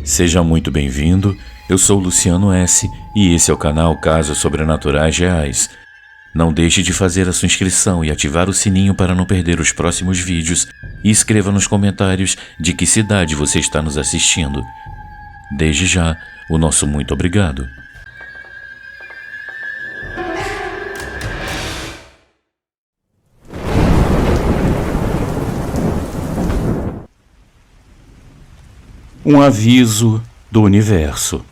Seja muito bem-vindo, eu sou Luciano S. e esse é o canal Casos Sobrenaturais Reais. Não deixe de fazer a sua inscrição e ativar o sininho para não perder os próximos vídeos e escreva nos comentários de que cidade você está nos assistindo. Desde já, o nosso muito obrigado. Um aviso do universo.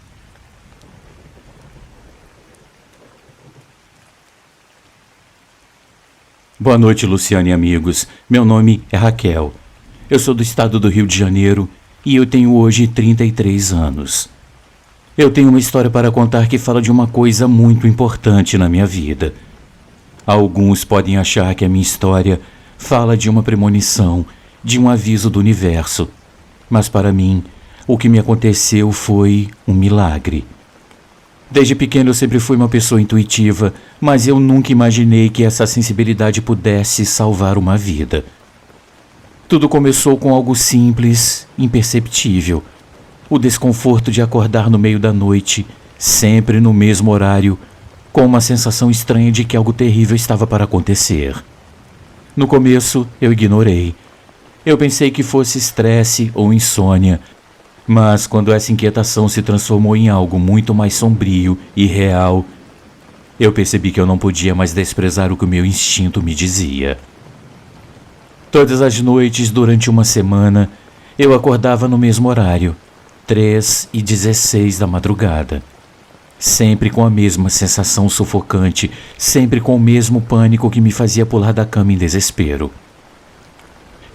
Boa noite, Luciano e amigos. Meu nome é Raquel. Eu sou do estado do Rio de Janeiro e eu tenho hoje 33 anos. Eu tenho uma história para contar que fala de uma coisa muito importante na minha vida. Alguns podem achar que a minha história fala de uma premonição, de um aviso do universo. Mas para mim, o que me aconteceu foi um milagre. Desde pequeno eu sempre fui uma pessoa intuitiva, mas eu nunca imaginei que essa sensibilidade pudesse salvar uma vida. Tudo começou com algo simples, imperceptível. O desconforto de acordar no meio da noite, sempre no mesmo horário, com uma sensação estranha de que algo terrível estava para acontecer. No começo, eu ignorei. Eu pensei que fosse estresse ou insônia, mas quando essa inquietação se transformou em algo muito mais sombrio e real, eu percebi que eu não podia mais desprezar o que o meu instinto me dizia. Todas as noites, durante uma semana, eu acordava no mesmo horário, 3h16 da madrugada. Sempre com a mesma sensação sufocante, sempre com o mesmo pânico que me fazia pular da cama em desespero.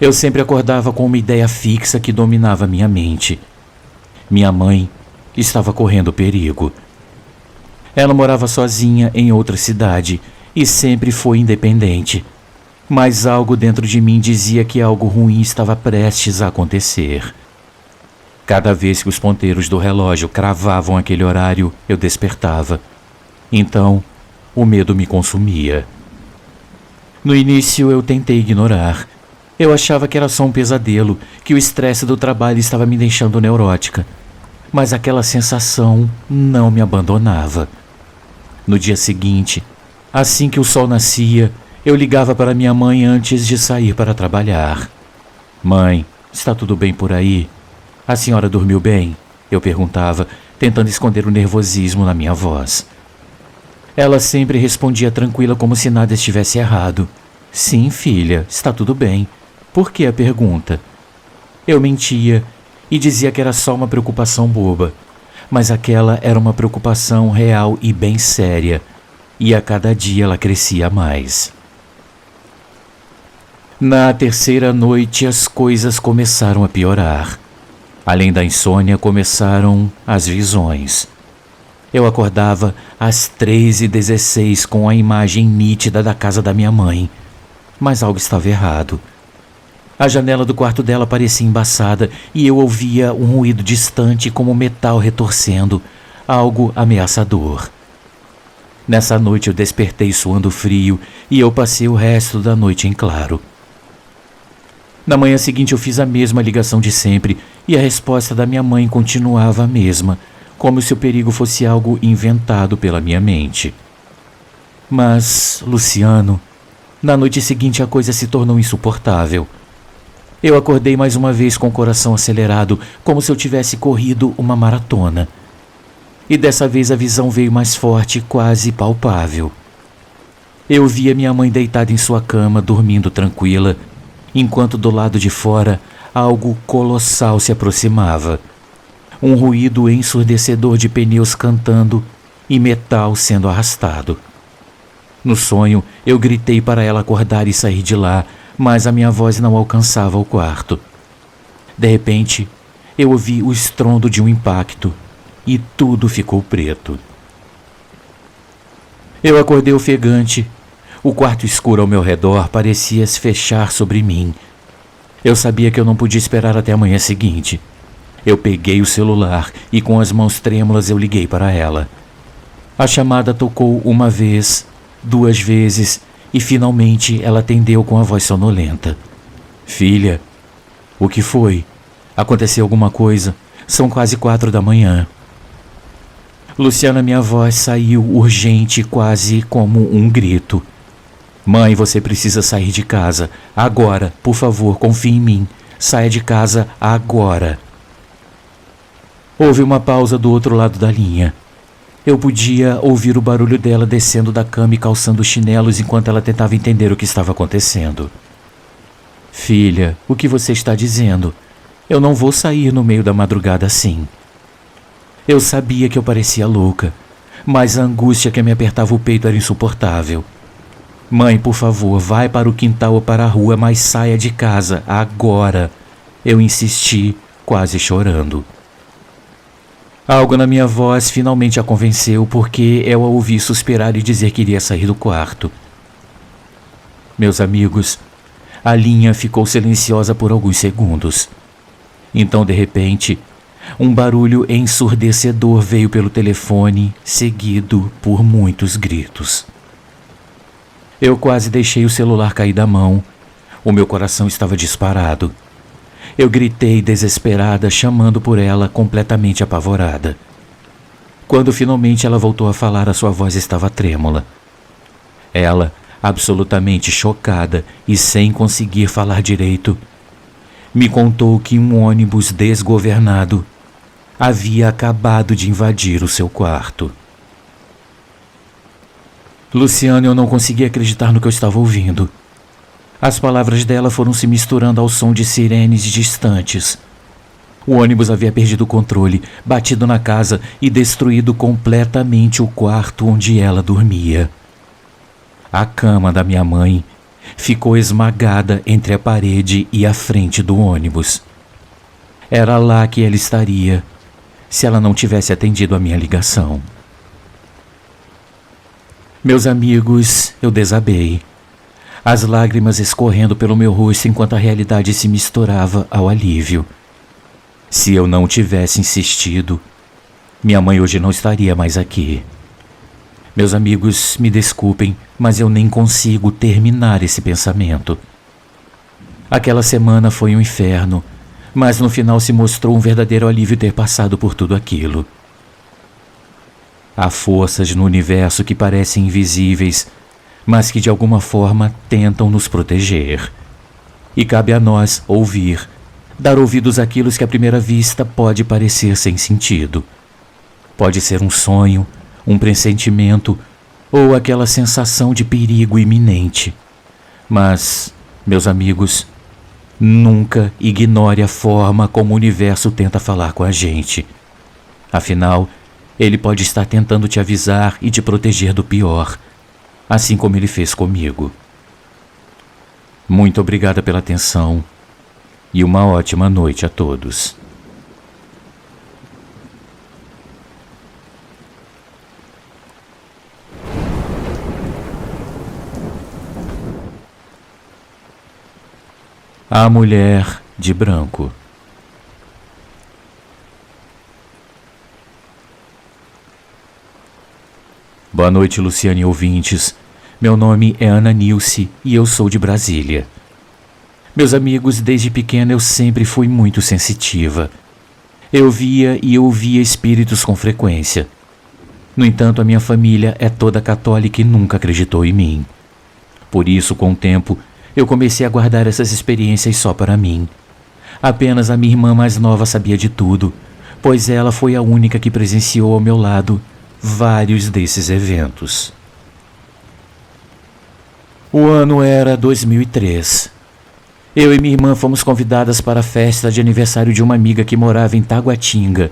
Eu sempre acordava com uma ideia fixa que dominava minha mente. Minha mãe estava correndo perigo. Ela morava sozinha em outra cidade e sempre foi independente. Mas algo dentro de mim dizia que algo ruim estava prestes a acontecer. Cada vez que os ponteiros do relógio cravavam aquele horário, eu despertava. Então, o medo me consumia. No início, eu tentei ignorar. Eu achava que era só um pesadelo, que o estresse do trabalho estava me deixando neurótica. Mas aquela sensação não me abandonava. No dia seguinte, assim que o sol nascia, eu ligava para minha mãe antes de sair para trabalhar. "Mãe, está tudo bem por aí? A senhora dormiu bem?" eu perguntava, tentando esconder o nervosismo na minha voz. Ela sempre respondia tranquila como se nada estivesse errado. "Sim, filha, está tudo bem. Por que a pergunta?" Eu mentia e dizia que era só uma preocupação boba, mas aquela era uma preocupação real e bem séria, e a cada dia ela crescia mais. Na terceira noite as coisas começaram a piorar. Além da insônia, começaram as visões. Eu acordava às 3h16 com a imagem nítida da casa da minha mãe, mas algo estava errado. A janela do quarto dela parecia embaçada e eu ouvia um ruído distante como metal retorcendo, algo ameaçador. Nessa noite eu despertei suando frio e eu passei o resto da noite em claro. Na manhã seguinte eu fiz a mesma ligação de sempre e a resposta da minha mãe continuava a mesma, como se o perigo fosse algo inventado pela minha mente. Mas, Luciano, na noite seguinte a coisa se tornou insuportável. Eu acordei mais uma vez com o coração acelerado, como se eu tivesse corrido uma maratona. E dessa vez a visão veio mais forte, quase palpável. Eu via minha mãe deitada em sua cama, dormindo tranquila, enquanto do lado de fora algo colossal se aproximava. Um ruído ensurdecedor de pneus cantando e metal sendo arrastado. No sonho, eu gritei para ela acordar e sair de lá, mas a minha voz não alcançava o quarto. De repente, eu ouvi o estrondo de um impacto e tudo ficou preto. Eu acordei ofegante. O quarto escuro ao meu redor parecia se fechar sobre mim. Eu sabia que eu não podia esperar até a manhã seguinte. Eu peguei o celular e com as mãos trêmulas eu liguei para ela. A chamada tocou uma vez, 2 vezes e finalmente ela atendeu com a voz sonolenta. "Filha, o que foi? Aconteceu alguma coisa? São quase 4 da manhã. Luciana, minha voz saiu urgente, quase como um grito. Mãe, você precisa sair de casa. Agora, por favor, confie em mim. Saia de casa agora. Houve uma pausa do outro lado da linha. Eu podia ouvir o barulho dela descendo da cama e calçando chinelos enquanto ela tentava entender o que estava acontecendo. Filha, o que você está dizendo? Eu não vou sair no meio da madrugada assim. Eu sabia que eu parecia louca, mas a angústia que me apertava o peito era insuportável. Mãe, por favor, vai para o quintal ou para a rua, mas saia de casa agora. Eu insisti, quase chorando. Algo na minha voz finalmente a convenceu, porque eu a ouvi suspirar e dizer que iria sair do quarto. Meus amigos, a linha ficou silenciosa por alguns segundos. Então, de repente, um barulho ensurdecedor veio pelo telefone, seguido por muitos gritos. Eu quase deixei o celular cair da mão. O meu coração estava disparado. Eu gritei desesperada, chamando por ela, completamente apavorada. Quando finalmente ela voltou a falar, a sua voz estava trêmula. Ela, absolutamente chocada e sem conseguir falar direito, me contou que um ônibus desgovernado havia acabado de invadir o seu quarto. Luciana, eu não conseguia acreditar no que eu estava ouvindo. As palavras dela foram se misturando ao som de sirenes distantes. O ônibus havia perdido o controle, batido na casa e destruído completamente o quarto onde ela dormia. A cama da minha mãe ficou esmagada entre a parede e a frente do ônibus. Era lá que ela estaria, se ela não tivesse atendido a minha ligação. Meus amigos, eu desabei. As lágrimas escorrendo pelo meu rosto enquanto a realidade se misturava ao alívio. Se eu não tivesse insistido, minha mãe hoje não estaria mais aqui. Meus amigos, me desculpem, mas eu nem consigo terminar esse pensamento. Aquela semana foi um inferno, mas no final se mostrou um verdadeiro alívio ter passado por tudo aquilo. Há forças no universo que parecem invisíveis, mas que de alguma forma tentam nos proteger. E cabe a nós ouvir, dar ouvidos àquilo que à primeira vista pode parecer sem sentido. Pode ser um sonho, um pressentimento ou aquela sensação de perigo iminente. Mas, meus amigos, nunca ignore a forma como o universo tenta falar com a gente. Afinal, ele pode estar tentando te avisar e te proteger do pior, assim como ele fez comigo. Muito obrigada pela atenção e uma ótima noite a todos. A Mulher de Branco. Boa noite, Luciane e ouvintes. Meu nome é Ana Nilce e eu sou de Brasília. Meus amigos, desde pequena eu sempre fui muito sensitiva. Eu via e ouvia espíritos com frequência. No entanto, a minha família é toda católica e nunca acreditou em mim. Por isso, com o tempo, eu comecei a guardar essas experiências só para mim. Apenas a minha irmã mais nova sabia de tudo, pois ela foi a única que presenciou ao meu lado vários desses eventos. O ano era 2003. Eu e minha irmã fomos convidadas para a festa de aniversário de uma amiga que morava em Taguatinga,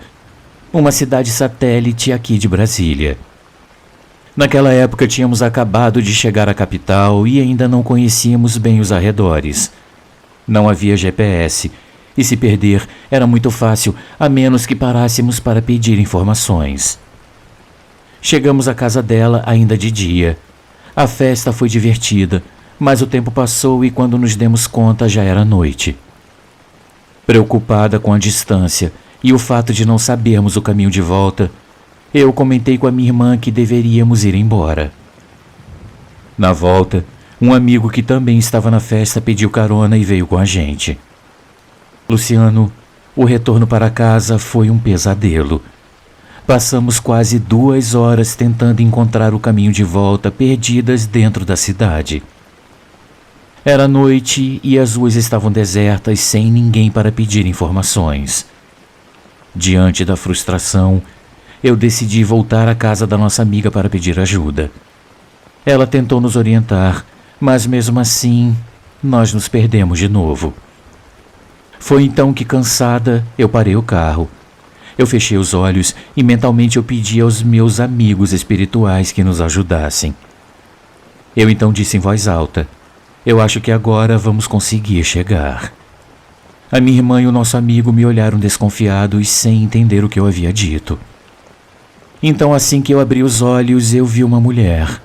uma cidade satélite aqui de Brasília. Naquela época tínhamos acabado de chegar à capital e ainda não conhecíamos bem os arredores. Não havia GPS, e se perder era muito fácil, a menos que parássemos para pedir informações. Chegamos à casa dela ainda de dia. A festa foi divertida, mas o tempo passou e quando nos demos conta já era noite. Preocupada com a distância e o fato de não sabermos o caminho de volta, eu comentei com a minha irmã que deveríamos ir embora. Na volta, um amigo que também estava na festa pediu carona e veio com a gente. Luciano, O retorno para casa foi um pesadelo. Passamos quase 2 horas tentando encontrar o caminho de volta, perdidas dentro da cidade. Era noite e as ruas estavam desertas, sem ninguém para pedir informações. Diante da frustração, eu decidi voltar à casa da nossa amiga para pedir ajuda. Ela tentou nos orientar, mas mesmo assim, nós nos perdemos de novo. Foi então que, cansada, eu parei o carro. Eu fechei os olhos e mentalmente eu pedi aos meus amigos espirituais que nos ajudassem. Eu então disse em voz alta: eu acho que agora vamos conseguir chegar. A minha irmã e o nosso amigo me olharam desconfiados sem entender o que eu havia dito. Então, assim que eu abri os olhos, eu vi uma mulher.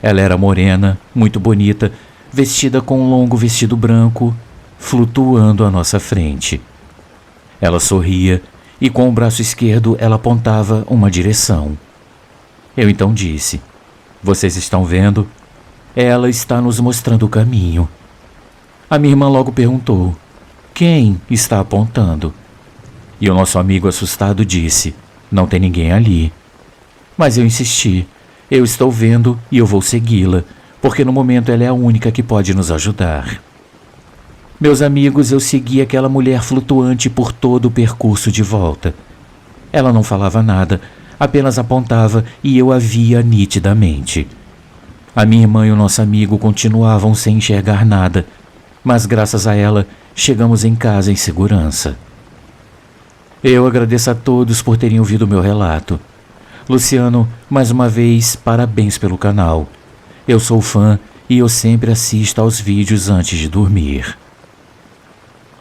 Ela era morena, muito bonita, vestida com um longo vestido branco, flutuando à nossa frente. Ela sorria e com o braço esquerdo ela apontava uma direção. Eu então disse: vocês estão vendo? Ela está nos mostrando o caminho. A minha irmã logo perguntou: quem está apontando? E o nosso amigo assustado disse: não tem ninguém ali. Mas eu insisti: eu estou vendo e eu vou segui-la, porque no momento ela é a única que pode nos ajudar. Meus amigos, eu segui aquela mulher flutuante por todo o percurso de volta. Ela não falava nada, apenas apontava e eu a via nitidamente. A minha irmã e o nosso amigo continuavam sem enxergar nada, mas graças a ela chegamos em casa em segurança. Eu agradeço a todos por terem ouvido o meu relato. Luciano, mais uma vez, parabéns pelo canal. Eu sou fã e eu sempre assisto aos vídeos antes de dormir.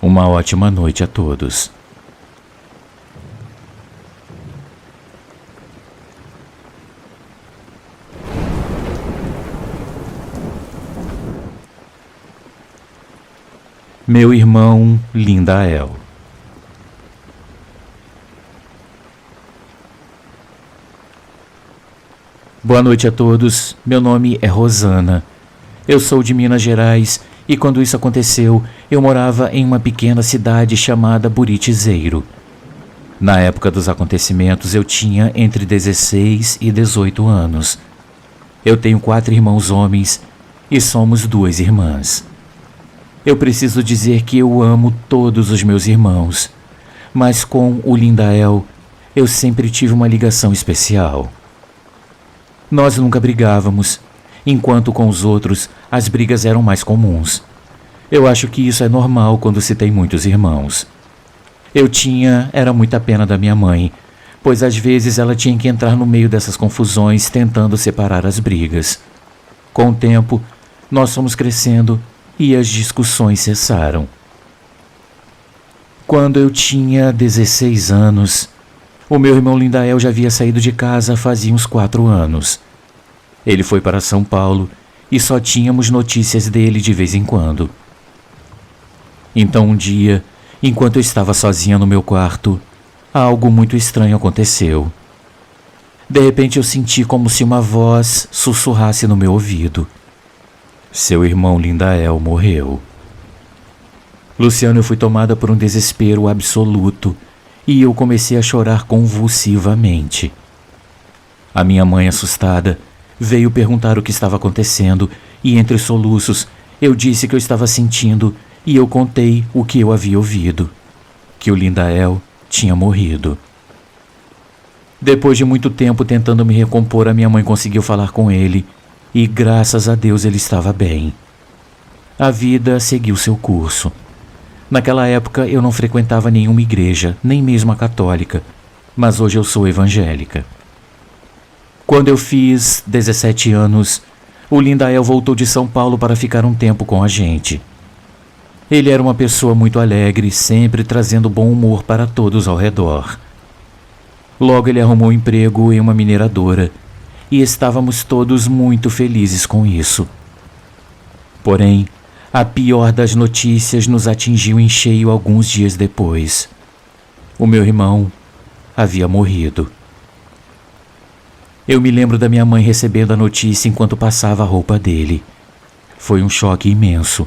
Uma ótima noite a todos. Meu irmão Lindael. Boa noite a todos, meu nome é Rosana. Eu sou de Minas Gerais e quando isso aconteceu, eu morava em uma pequena cidade chamada Buritizeiro. Na época dos acontecimentos, eu tinha entre 16 e 18 anos. Eu tenho 4 irmãos homens e somos 2 irmãs. Eu preciso dizer que eu amo todos os meus irmãos, mas com o Lindael, eu sempre tive uma ligação especial. Nós nunca brigávamos, enquanto com os outros as brigas eram mais comuns. Eu acho que isso é normal quando se tem muitos irmãos. Era muita pena da minha mãe, pois às vezes ela tinha que entrar no meio dessas confusões tentando separar as brigas. Com o tempo, nós fomos crescendo e as discussões cessaram. Quando eu tinha 16 anos, o meu irmão Lindael já havia saído de casa fazia uns 4 anos. Ele foi para São Paulo e só tínhamos notícias dele de vez em quando. Então um dia, enquanto eu estava sozinha no meu quarto, algo muito estranho aconteceu. De repente eu senti como se uma voz sussurrasse no meu ouvido: seu irmão Lindael morreu. Luciano, eu fui tomada por um desespero absoluto e eu comecei a chorar convulsivamente. A minha mãe, assustada, veio perguntar o que estava acontecendo e, entre soluços, eu disse que eu estava sentindo e eu contei o que eu havia ouvido, que o Lindael tinha morrido. Depois de muito tempo tentando me recompor, a minha mãe conseguiu falar com ele e, graças a Deus, ele estava bem. A vida seguiu seu curso. Naquela época eu não frequentava nenhuma igreja, nem mesmo a católica, mas hoje eu sou evangélica. Quando eu fiz 17 anos, o Lindael voltou de São Paulo para ficar um tempo com a gente. Ele era uma pessoa muito alegre, sempre trazendo bom humor para todos ao redor. Logo ele arrumou um emprego em uma mineradora e estávamos todos muito felizes com isso. Porém, a pior das notícias nos atingiu em cheio alguns dias depois. O meu irmão havia morrido. Eu me lembro da minha mãe recebendo a notícia enquanto passava a roupa dele. Foi um choque imenso.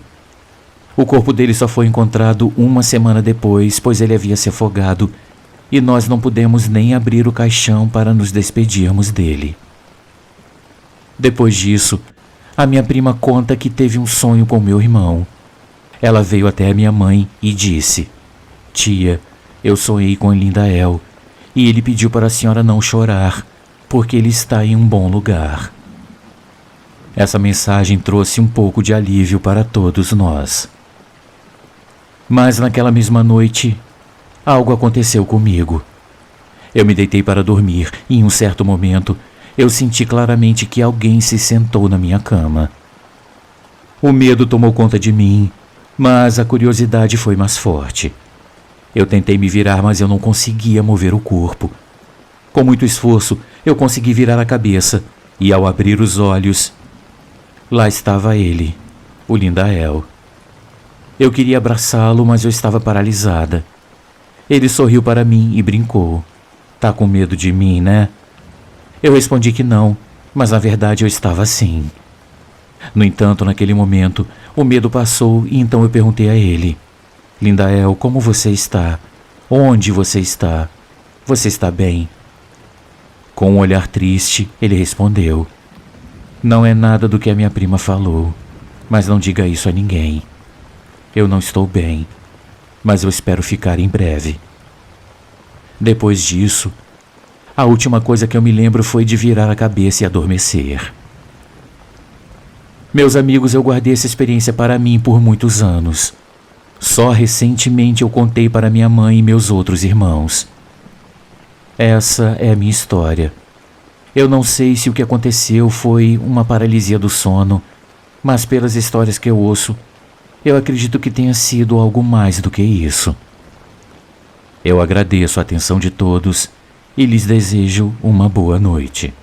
O corpo dele só foi encontrado uma semana depois, pois ele havia se afogado e nós não pudemos nem abrir o caixão para nos despedirmos dele. Depois disso, a minha prima conta que teve um sonho com meu irmão. Ela veio até a minha mãe e disse: "Tia, eu sonhei com Lindael e ele pediu para a senhora não chorar, porque ele está em um bom lugar." Essa mensagem trouxe um pouco de alívio para todos nós. Mas naquela mesma noite, algo aconteceu comigo. Eu me deitei para dormir e em um certo momento eu senti claramente que alguém se sentou na minha cama. O medo tomou conta de mim, mas a curiosidade foi mais forte. Eu tentei me virar, mas eu não conseguia mover o corpo. Com muito esforço, eu consegui virar a cabeça e ao abrir os olhos, lá estava ele, o Lindael. Eu queria abraçá-lo, mas eu estava paralisada. Ele sorriu para mim e brincou: "Tá com medo de mim, né?" Eu respondi que não, mas na verdade eu estava sim. No entanto, naquele momento, o medo passou e então eu perguntei a ele: "Lindael, como você está? Onde você está? Você está bem?" Com um olhar triste, ele respondeu: "Não é nada do que a minha prima falou, mas não diga isso a ninguém. Eu não estou bem, mas eu espero ficar em breve." Depois disso, a última coisa que eu me lembro foi de virar a cabeça e adormecer. Meus amigos, eu guardei essa experiência para mim por muitos anos. Só recentemente eu contei para minha mãe e meus outros irmãos. Essa é a minha história. Eu não sei se o que aconteceu foi uma paralisia do sono, mas pelas histórias que eu ouço, eu acredito que tenha sido algo mais do que isso. Eu agradeço a atenção de todos e lhes desejo uma boa noite.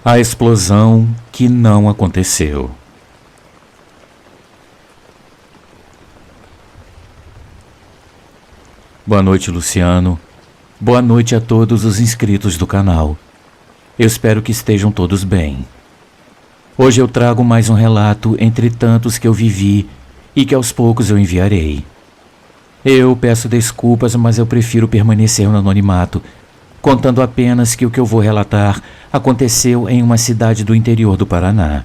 A explosão que não aconteceu. Boa noite, Luciano. Boa noite a todos os inscritos do canal. Eu espero que estejam todos bem. Hoje eu trago mais um relato entre tantos que eu vivi e que aos poucos eu enviarei. Eu peço desculpas, mas eu prefiro permanecer no anonimato, contando apenas que o que eu vou relatar aconteceu em uma cidade do interior do Paraná.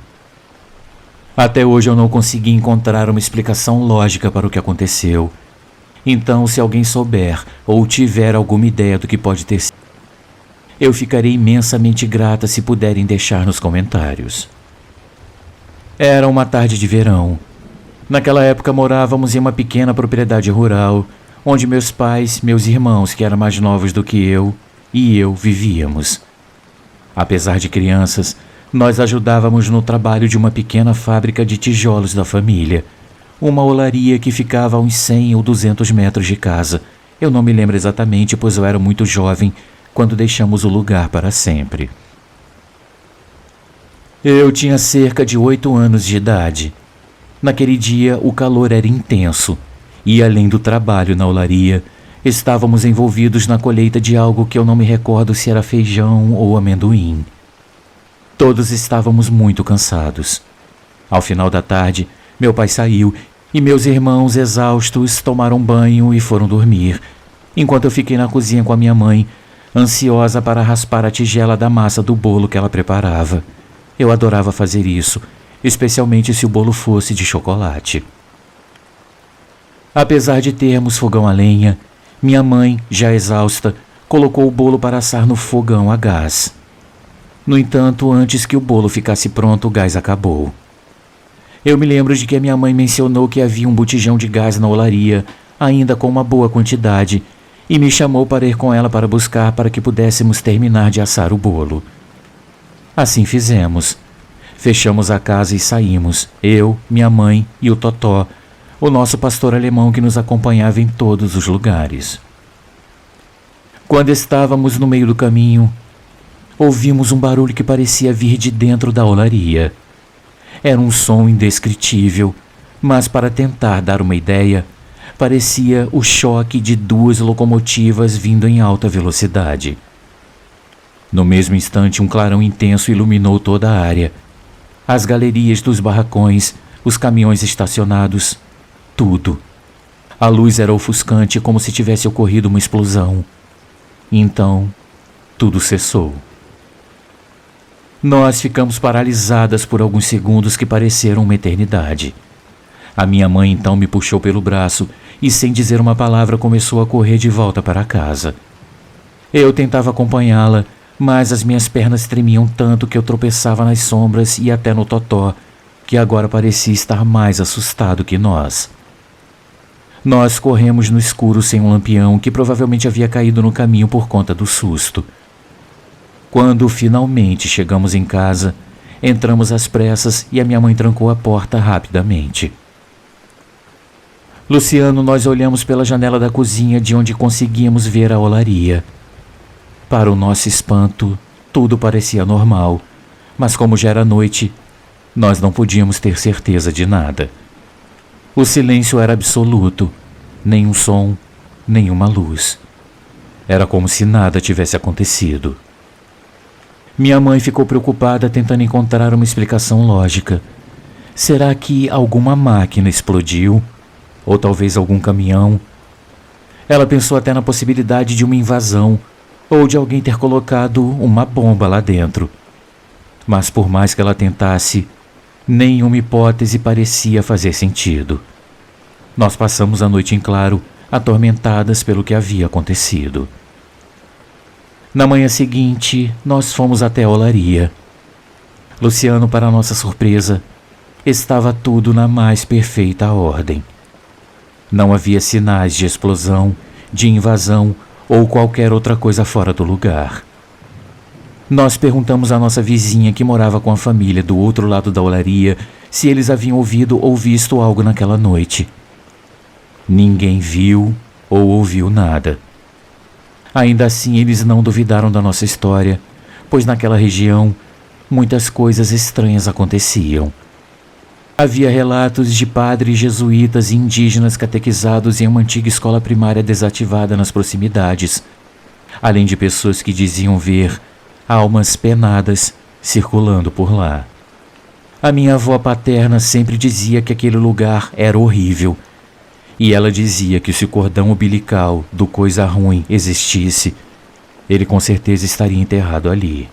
Até hoje eu não consegui encontrar uma explicação lógica para o que aconteceu. Então, se alguém souber ou tiver alguma ideia do que pode ter sido, eu ficarei imensamente grata se puderem deixar nos comentários. Era uma tarde de verão. Naquela época morávamos em uma pequena propriedade rural, onde meus pais, meus irmãos, que eram mais novos do que eu, e eu vivíamos. Apesar de crianças, nós ajudávamos no trabalho de uma pequena fábrica de tijolos da família, uma olaria que ficava a uns 100 ou 200 metros de casa. Eu não me lembro exatamente, pois eu era muito jovem quando deixamos o lugar para sempre. Eu tinha cerca de 8 anos de idade. Naquele dia, o calor era intenso, e além do trabalho na olaria, estávamos envolvidos na colheita de algo que eu não me recordo se era feijão ou amendoim. Todos estávamos muito cansados. Ao final da tarde, meu pai saiu e meus irmãos, exaustos, tomaram banho e foram dormir, enquanto eu fiquei na cozinha com a minha mãe, ansiosa para raspar a tigela da massa do bolo que ela preparava. Eu adorava fazer isso, especialmente se o bolo fosse de chocolate. Apesar de termos fogão a lenha, minha mãe, já exausta, colocou o bolo para assar no fogão a gás. No entanto, antes que o bolo ficasse pronto, o gás acabou. Eu me lembro de que a minha mãe mencionou que havia um botijão de gás na olaria, ainda com uma boa quantidade, e me chamou para ir com ela para buscar para que pudéssemos terminar de assar o bolo. Assim fizemos. Fechamos a casa e saímos, eu, minha mãe e o Totó, o nosso pastor alemão que nos acompanhava em todos os lugares. Quando estávamos no meio do caminho, ouvimos um barulho que parecia vir de dentro da olaria. Era um som indescritível, mas para tentar dar uma ideia, parecia o choque de 2 locomotivas vindo em alta velocidade. No mesmo instante, um clarão intenso iluminou toda a área. As galerias dos barracões, os caminhões estacionados, tudo. A luz era ofuscante, como se tivesse ocorrido uma explosão. Então, tudo cessou. Nós ficamos paralisadas por alguns segundos que pareceram uma eternidade. A minha mãe então me puxou pelo braço e, sem dizer uma palavra, começou a correr de volta para casa. Eu tentava acompanhá-la, mas as minhas pernas tremiam tanto que eu tropeçava nas sombras e até no Totó, que agora parecia estar mais assustado que nós. Nós corremos no escuro sem um lampião que provavelmente havia caído no caminho por conta do susto. Quando finalmente chegamos em casa, entramos às pressas e a minha mãe trancou a porta rapidamente. Luciano, nós olhamos pela janela da cozinha de onde conseguíamos ver a olaria. Para o nosso espanto, tudo parecia normal, mas como já era noite, nós não podíamos ter certeza de nada. O silêncio era absoluto, nenhum som, nenhuma luz. Era como se nada tivesse acontecido. Minha mãe ficou preocupada tentando encontrar uma explicação lógica. Será que alguma máquina explodiu? Ou talvez algum caminhão? Ela pensou até na possibilidade de uma invasão, ou de alguém ter colocado uma bomba lá dentro. Mas por mais que ela tentasse, nenhuma hipótese parecia fazer sentido. Nós passamos a noite em claro, atormentadas pelo que havia acontecido. Na manhã seguinte, nós fomos até a olaria. Luciano, para nossa surpresa, estava tudo na mais perfeita ordem. Não havia sinais de explosão, de invasão ou qualquer outra coisa fora do lugar. Nós perguntamos à nossa vizinha que morava com a família do outro lado da olaria se eles haviam ouvido ou visto algo naquela noite. Ninguém viu ou ouviu nada. Ainda assim, eles não duvidaram da nossa história, pois naquela região muitas coisas estranhas aconteciam. Havia relatos de padres jesuítas e indígenas catequizados em uma antiga escola primária desativada nas proximidades, além de pessoas que diziam ver almas penadas circulando por lá. A minha avó paterna sempre dizia que aquele lugar era horrível, e ela dizia que se o cordão umbilical do coisa ruim existisse, ele com certeza estaria enterrado ali.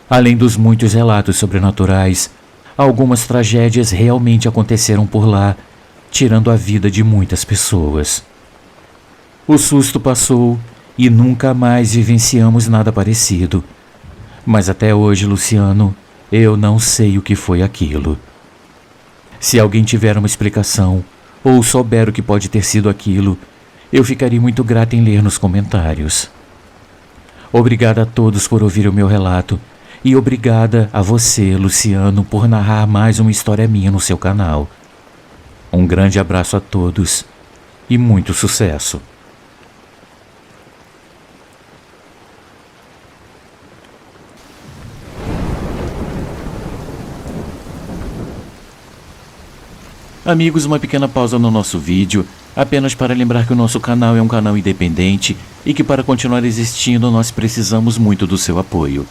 Além dos muitos relatos sobrenaturais, algumas tragédias realmente aconteceram por lá, tirando a vida de muitas pessoas. O susto passou e nunca mais vivenciamos nada parecido. Mas até hoje, Luciano, eu não sei o que foi aquilo. Se alguém tiver uma explicação ou souber o que pode ter sido aquilo, eu ficaria muito grata em ler nos comentários. Obrigada a todos por ouvir o meu relato. E obrigada a você, Luciano, por narrar mais uma história minha no seu canal. Um grande abraço a todos e muito sucesso. Amigos, uma pequena pausa no nosso vídeo, apenas para lembrar que o nosso canal é um canal independente e que para continuar existindo nós precisamos muito do seu apoio.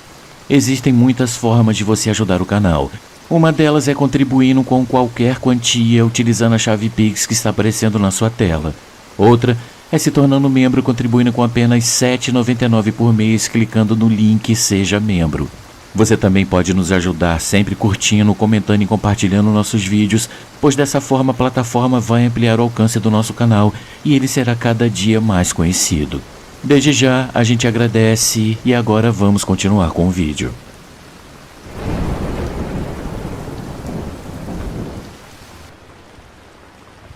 Existem muitas formas de você ajudar o canal. Uma delas é contribuindo com qualquer quantia utilizando a chave Pix que está aparecendo na sua tela. Outra é se tornando membro contribuindo com apenas R$ 7,99 por mês clicando no link Seja Membro. Você também pode nos ajudar sempre curtindo, comentando e compartilhando nossos vídeos, pois dessa forma a plataforma vai ampliar o alcance do nosso canal e ele será cada dia mais conhecido. Desde já, a gente agradece e agora vamos continuar com o vídeo.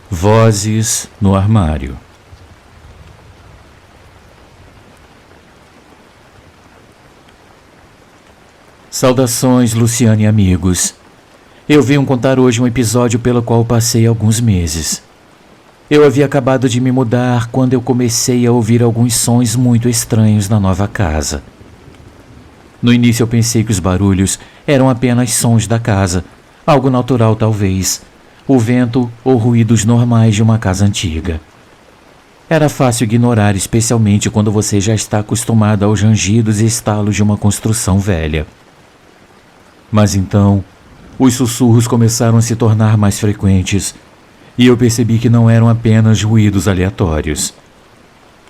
Vozes no armário. Saudações, Luciano e amigos. Eu venho contar hoje um episódio pelo qual passei alguns meses. Eu havia acabado de me mudar quando eu comecei a ouvir alguns sons muito estranhos na nova casa. No início eu pensei que os barulhos eram apenas sons da casa, algo natural talvez, o vento ou ruídos normais de uma casa antiga. Era fácil ignorar, especialmente quando você já está acostumado aos rangidos e estalos de uma construção velha. Mas então, os sussurros começaram a se tornar mais frequentes, e eu percebi que não eram apenas ruídos aleatórios.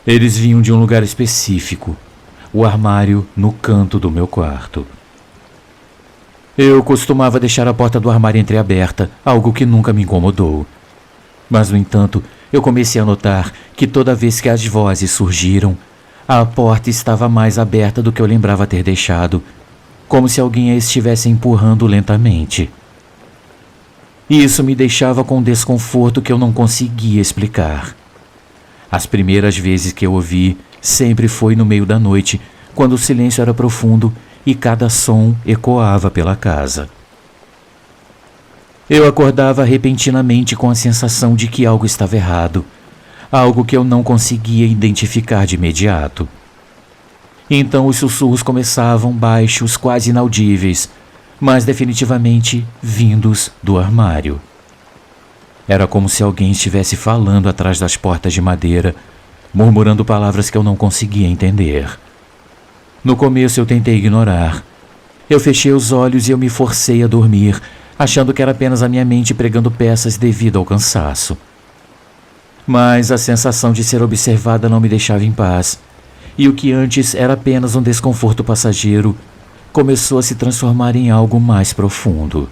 Eles vinham de um lugar específico, o armário no canto do meu quarto. Eu costumava deixar a porta do armário entreaberta, algo que nunca me incomodou. Mas, no entanto, eu comecei a notar que toda vez que as vozes surgiram, a porta estava mais aberta do que eu lembrava ter deixado, como se alguém a estivesse empurrando lentamente. Isso me deixava com um desconforto que eu não conseguia explicar. As primeiras vezes que eu ouvi sempre foi no meio da noite, quando o silêncio era profundo e cada som ecoava pela casa. Eu acordava repentinamente com a sensação de que algo estava errado, algo que eu não conseguia identificar de imediato. Então os sussurros começavam baixos, quase inaudíveis, mas definitivamente vindos do armário. Era como se alguém estivesse falando atrás das portas de madeira, murmurando palavras que eu não conseguia entender. No começo eu tentei ignorar. Eu fechei os olhos e eu me forcei a dormir, achando que era apenas a minha mente pregando peças devido ao cansaço. Mas a sensação de ser observada não me deixava em paz, e o que antes era apenas um desconforto passageiro começou a se transformar em algo mais profundo.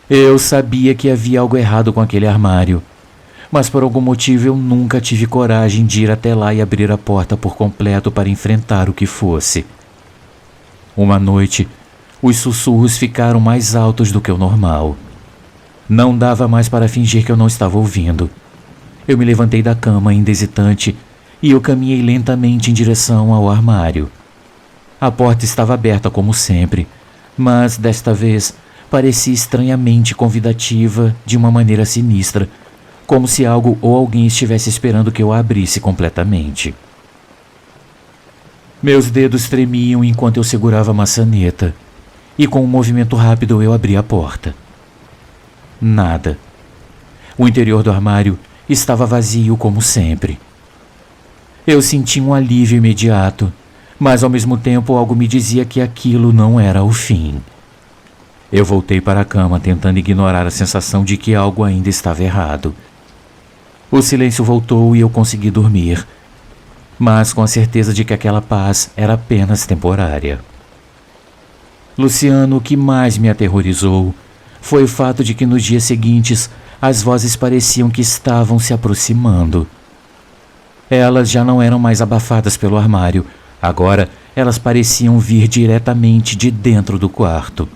Eu sabia que havia algo errado com aquele armário, mas por algum motivo eu nunca tive coragem de ir até lá e abrir a porta por completo para enfrentar o que fosse. Uma noite, os sussurros ficaram mais altos do que o normal. Não dava mais para fingir que eu não estava ouvindo. Eu me levantei da cama ainda hesitante e eu caminhei lentamente em direção ao armário. A porta estava aberta como sempre, mas desta vez parecia estranhamente convidativa de uma maneira sinistra, como se algo ou alguém estivesse esperando que eu a abrisse completamente. Meus dedos tremiam enquanto eu segurava a maçaneta, e com um movimento rápido eu abri a porta. Nada. O interior do armário estava vazio como sempre. Eu senti um alívio imediato, mas ao mesmo tempo algo me dizia que aquilo não era o fim. Eu voltei para a cama tentando ignorar a sensação de que algo ainda estava errado. O silêncio voltou e eu consegui dormir, mas com a certeza de que aquela paz era apenas temporária. Luciano, o que mais me aterrorizou foi o fato de que nos dias seguintes as vozes pareciam que estavam se aproximando. Elas já não eram mais abafadas pelo armário, agora elas pareciam vir diretamente de dentro do quarto.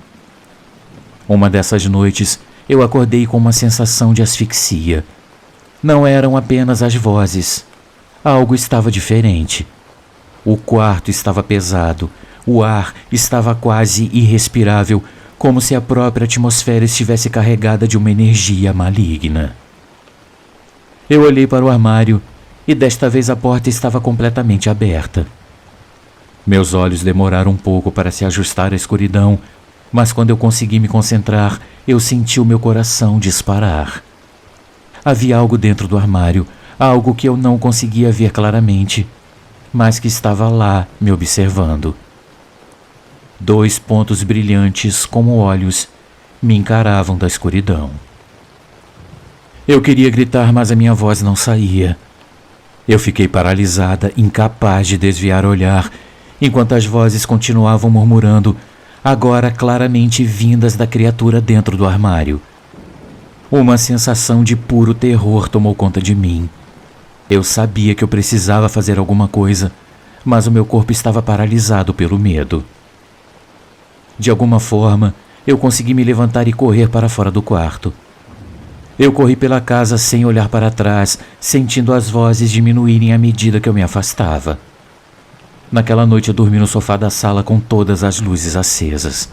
Uma dessas noites eu acordei com uma sensação de asfixia. Não eram apenas as vozes. Algo estava diferente. O quarto estava pesado, o ar estava quase irrespirável, como se a própria atmosfera estivesse carregada de uma energia maligna. Eu olhei para o armário e desta vez a porta estava completamente aberta. Meus olhos demoraram um pouco para se ajustar à escuridão, mas quando eu consegui me concentrar, eu senti o meu coração disparar. Havia algo dentro do armário, algo que eu não conseguia ver claramente, mas que estava lá me observando. 2 pontos brilhantes como olhos me encaravam da escuridão. Eu queria gritar, mas a minha voz não saía. Eu fiquei paralisada, incapaz de desviar o olhar, enquanto as vozes continuavam murmurando, agora claramente vindas da criatura dentro do armário. Uma sensação de puro terror tomou conta de mim. Eu sabia que eu precisava fazer alguma coisa, mas o meu corpo estava paralisado pelo medo. De alguma forma, eu consegui me levantar e correr para fora do quarto. Eu corri pela casa sem olhar para trás, sentindo as vozes diminuírem à medida que eu me afastava. Naquela noite eu dormi no sofá da sala com todas as luzes acesas.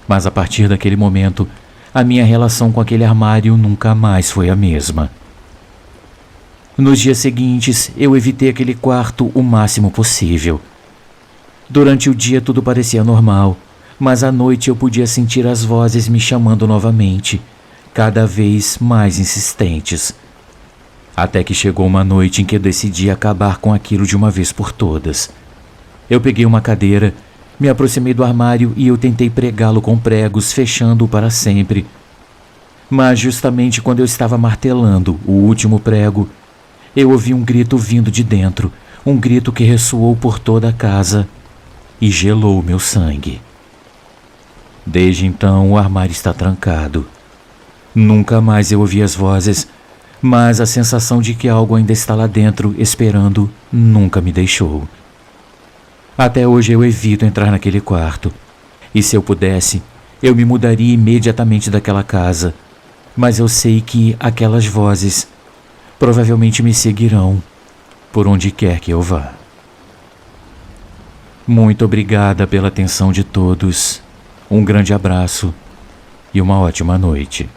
Mas a partir daquele momento, a minha relação com aquele armário nunca mais foi a mesma. Nos dias seguintes, eu evitei aquele quarto o máximo possível. Durante o dia tudo parecia normal, mas à noite eu podia sentir as vozes me chamando novamente, cada vez mais insistentes. Até que chegou uma noite em que eu decidi acabar com aquilo de uma vez por todas. Eu peguei uma cadeira, me aproximei do armário e eu tentei pregá-lo com pregos, fechando-o para sempre. Mas justamente quando eu estava martelando o último prego, eu ouvi um grito vindo de dentro, um grito que ressoou por toda a casa e gelou meu sangue. Desde então o armário está trancado. Nunca mais eu ouvi as vozes, mas a sensação de que algo ainda está lá dentro esperando nunca me deixou. Até hoje eu evito entrar naquele quarto, e se eu pudesse, eu me mudaria imediatamente daquela casa, mas eu sei que aquelas vozes provavelmente me seguirão por onde quer que eu vá. Muito obrigada pela atenção de todos, um grande abraço e uma ótima noite.